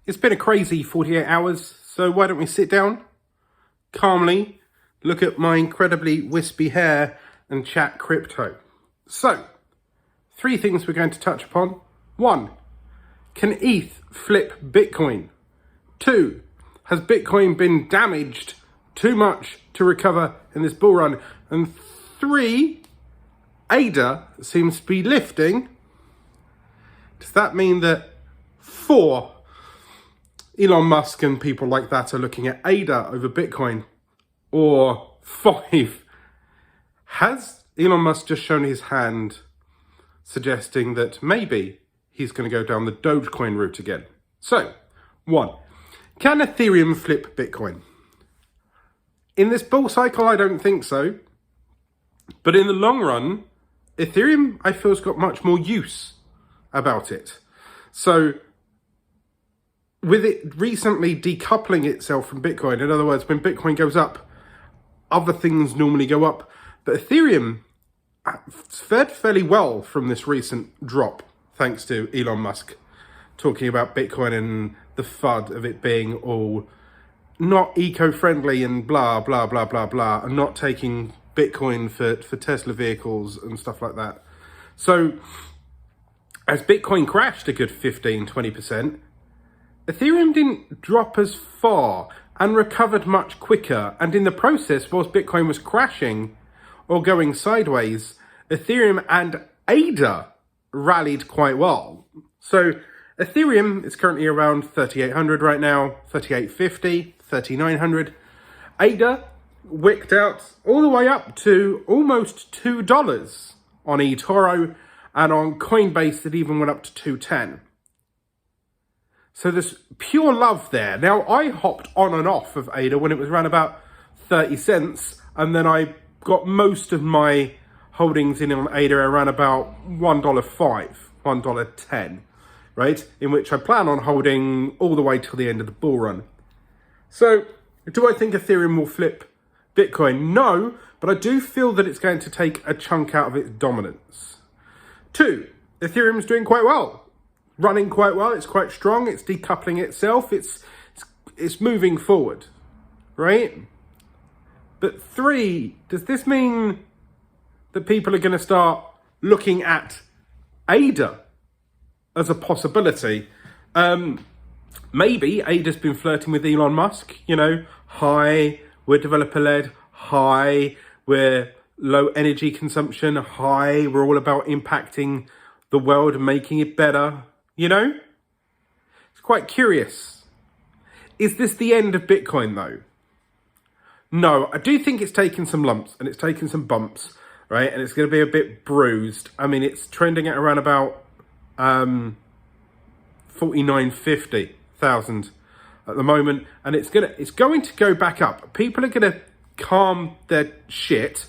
It's been a crazy 48 hours, so why don't we sit down, calmly, look at my incredibly wispy hair and chat crypto. So, 3 things we're going to touch upon. 1, can ETH flip Bitcoin? 2, has Bitcoin been damaged too much to recover in this bull run? And 3, ADA seems to be lifting. Does that mean that 4, Elon Musk and people like that are looking at ADA over Bitcoin? Or 5, has Elon Musk just shown his hand suggesting that maybe he's going to go down the DOGECOIN route again? So, 1, can Ethereum flip Bitcoin? In this bull cycle, I don't think so. But in the long run, Ethereum, I feel, has got much more use about it. So, with it recently decoupling itself from Bitcoin, in other words, when Bitcoin goes up, other things normally go up. But Ethereum fared fairly well from this recent drop, thanks to Elon Musk talking about Bitcoin and the FUD of it being all not eco-friendly and blah, blah, blah, blah, blah, and not taking Bitcoin for Tesla vehicles and stuff like that. So, as Bitcoin crashed a good 15, 20%, Ethereum didn't drop as far and recovered much quicker. And in the process, whilst Bitcoin was crashing or going sideways, Ethereum and ADA rallied quite well. So Ethereum is currently around 3,800 right now, 3,850, 3,900. ADA wicked out all the way up to almost $2 on eToro, and on Coinbase it even went up to 210. So there's pure love there. Now, I hopped on and off of ADA when it was around about 30 cents, and then I got most of my holdings in on ADA around about $1.05, $1.10, right? In which I plan on holding all the way till the end of the bull run. So, do I think Ethereum will flip Bitcoin? No, but I do feel that it's going to take a chunk out of its dominance. 2, Ethereum's doing quite well. Running quite well, it's quite strong, it's decoupling itself, it's moving forward, right? But 3, does this mean that people are going to start looking at ADA as a possibility? Maybe ADA's been flirting with Elon Musk, you know, hi, we're developer-led, hi, we're low energy consumption, hi, we're all about impacting the world and making it better. You know, it's quite curious. Is this the end of Bitcoin though? No, I do think it's taken some lumps and it's taken some bumps, right? And it's going to be a bit bruised. I mean, it's trending at around about 49,50,000 at the moment, and it's going to go back up. People are going to calm their shit,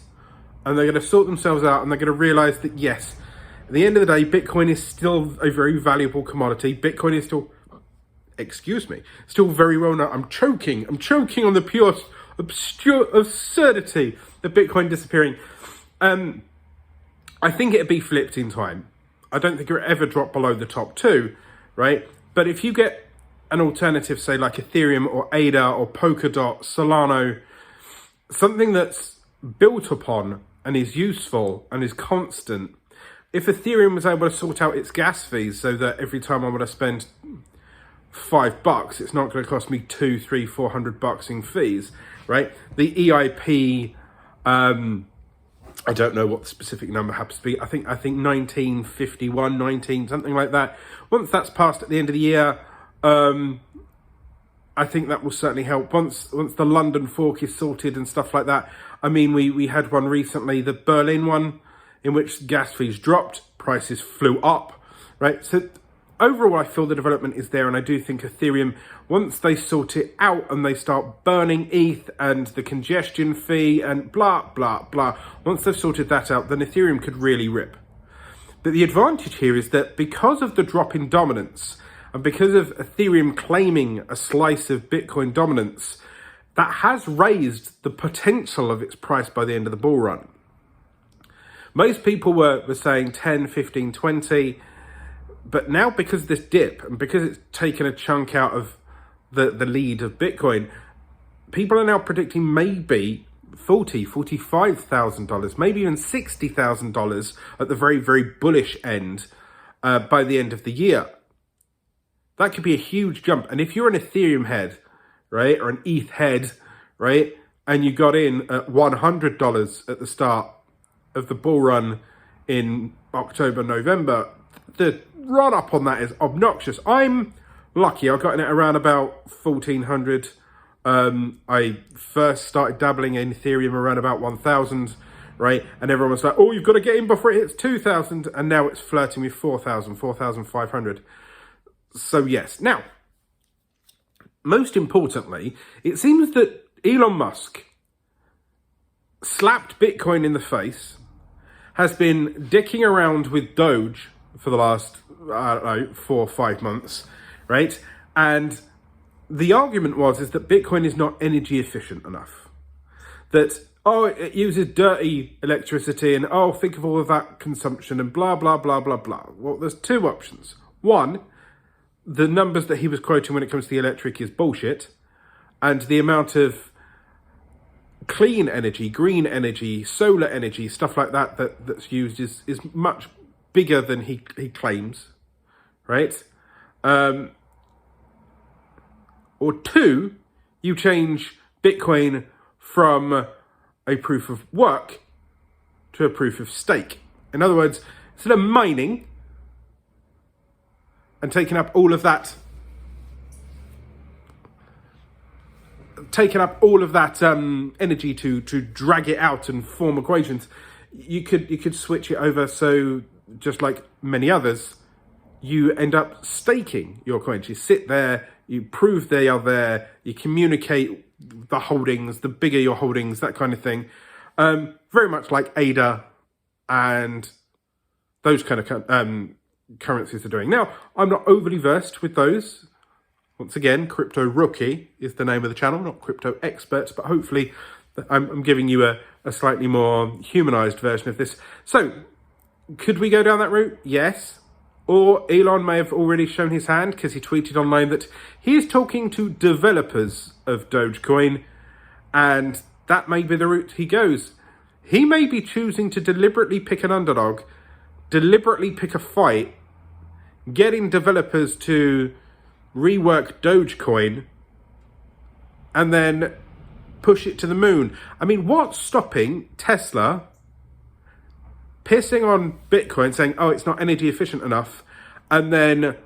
and they're going to sort themselves out, and they're going to realize that yes, at the end of the day, Bitcoin is still a very valuable commodity. Bitcoin is still, still very well known. I'm choking on the pure absurdity of Bitcoin disappearing. I think it'd be flipped in time. I don't think it would ever drop below the top 2, right? But if you get an alternative, say like Ethereum or ADA or Polkadot, Solana, something that's built upon and is useful and is constant. If Ethereum was able to sort out its gas fees so that every time I want to spend $5, it's not going to cost me $200, $300, $400 in fees, right? The EIP, I don't know what the specific number happens to be. I think 1951, 19, something like that. Once that's passed at the end of the year, I think that will certainly help. Once the London fork is sorted and stuff like that. I mean, we had one recently, the Berlin one, in which gas fees dropped, prices flew up, right? So overall, I feel the development is there, and I do think Ethereum, once they sort it out and they start burning ETH and the congestion fee and blah, blah, blah, once they've sorted that out, then Ethereum could really rip. But the advantage here is that because of the drop in dominance and because of Ethereum claiming a slice of Bitcoin dominance, that has raised the potential of its price by the end of the bull run. Most people were saying 10, 15, 20. But now, because of this dip and because it's taken a chunk out of the lead of Bitcoin, people are now predicting maybe $45,000, maybe even $60,000 at the very, very bullish end by the end of the year. That could be a huge jump. And if you're an Ethereum head, right, or an ETH head, right, and you got in at $100 at the start of the bull run in October, November, the run up on that is obnoxious. I'm lucky. I got in at around about 1,400. I first started dabbling in Ethereum around about 1,000, right? And everyone was like, oh, you've got to get in before it hits 2,000. And now it's flirting with 4,000, 4,500. So yes. Now, most importantly, it seems that Elon Musk slapped Bitcoin in the face, has been dicking around with Doge for the last, I don't know, 4 or 5 months, right? And the argument is that Bitcoin is not energy efficient enough. That, oh, it uses dirty electricity and, oh, think of all of that consumption and blah, blah, blah, blah, blah. Well, there's 2 options. One, the numbers that he was quoting when it comes to the electric is bullshit. And the amount of clean energy, green energy, solar energy, stuff like that's used is much bigger than he claims, right? Or 2, you change Bitcoin from a proof of work to a proof of stake. In other words, instead of mining and taking up all of that energy to drag it out and form equations, you could switch it over. So just like many others, you end up staking your coins. You sit there, you prove they are there, you communicate the holdings, the bigger your holdings, that kind of thing. Very much like ADA and those kind of currencies are doing. Now, I'm not overly versed with those. Once again, Crypto Rookie is the name of the channel, not Crypto Experts, but hopefully I'm giving you a slightly more humanized version of this. So, could we go down that route? Yes. Or Elon may have already shown his hand because he tweeted online that he is talking to developers of Dogecoin, and that may be the route he goes. He may be choosing to deliberately pick an underdog, deliberately pick a fight, getting developers to rework Dogecoin, and then push it to the moon. I mean, what's stopping Tesla pissing on Bitcoin, saying, oh, it's not energy efficient enough, and then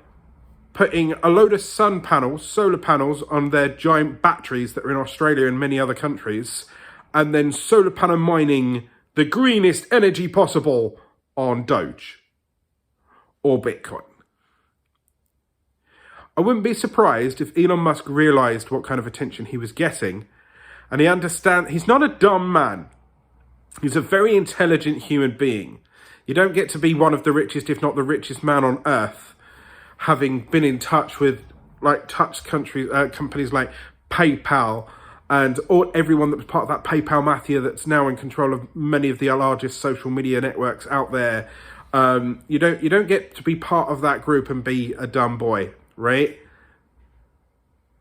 putting a load of sun panels, solar panels on their giant batteries that are in Australia and many other countries, and then solar panel mining the greenest energy possible on Doge or Bitcoin? I wouldn't be surprised if Elon Musk realized what kind of attention he was getting, and he's not a dumb man. He's a very intelligent human being. You don't get to be one of the richest, if not the richest man on earth, having been in touch with companies like PayPal and everyone that was part of that PayPal mafia that's now in control of many of the largest social media networks out there. You don't get to be part of that group and be a dumb boy, right?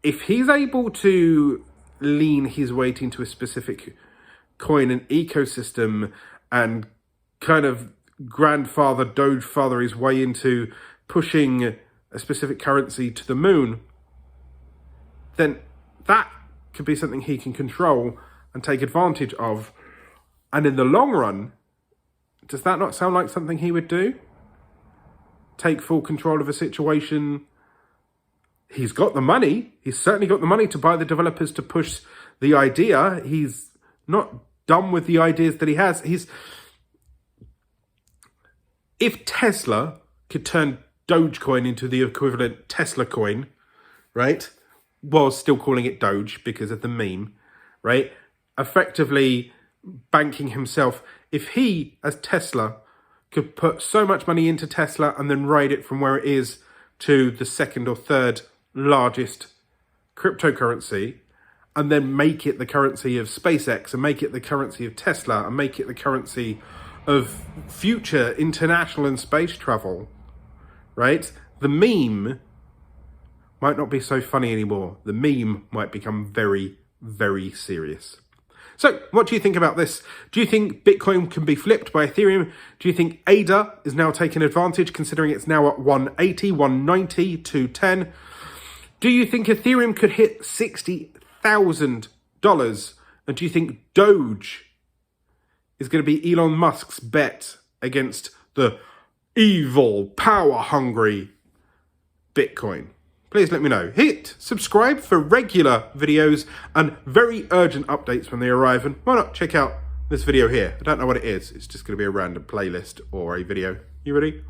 If he's able to lean his weight into a specific coin and ecosystem and kind of grandfather, Dogefather his way into pushing a specific currency to the moon, then that could be something he can control and take advantage of. And in the long run, does that not sound like something he would do? Take full control of a situation. He's got the money. He's certainly got the money to buy the developers to push the idea. He's not dumb with the ideas that he has. If Tesla could turn Dogecoin into the equivalent Tesla coin, right, while still calling it Doge because of the meme, right, effectively banking himself, if he, as Tesla, could put so much money into Tesla and then ride it from where it is to the second or third largest cryptocurrency, and then make it the currency of SpaceX, and make it the currency of Tesla, and make it the currency of future international and space travel, right? The meme might not be so funny anymore. The meme might become very, very serious. So what do you think about this? Do you think Bitcoin can be flipped by Ethereum? Do you think ADA is now taking advantage, considering it's now at 180, 190, 210? Do you think Ethereum could hit $60,000? And do you think Doge is going to be Elon Musk's bet against the evil, power-hungry Bitcoin? Please let me know. Hit subscribe for regular videos and very urgent updates when they arrive. And why not check out this video here? I don't know what it is. It's just going to be a random playlist or a video. You ready?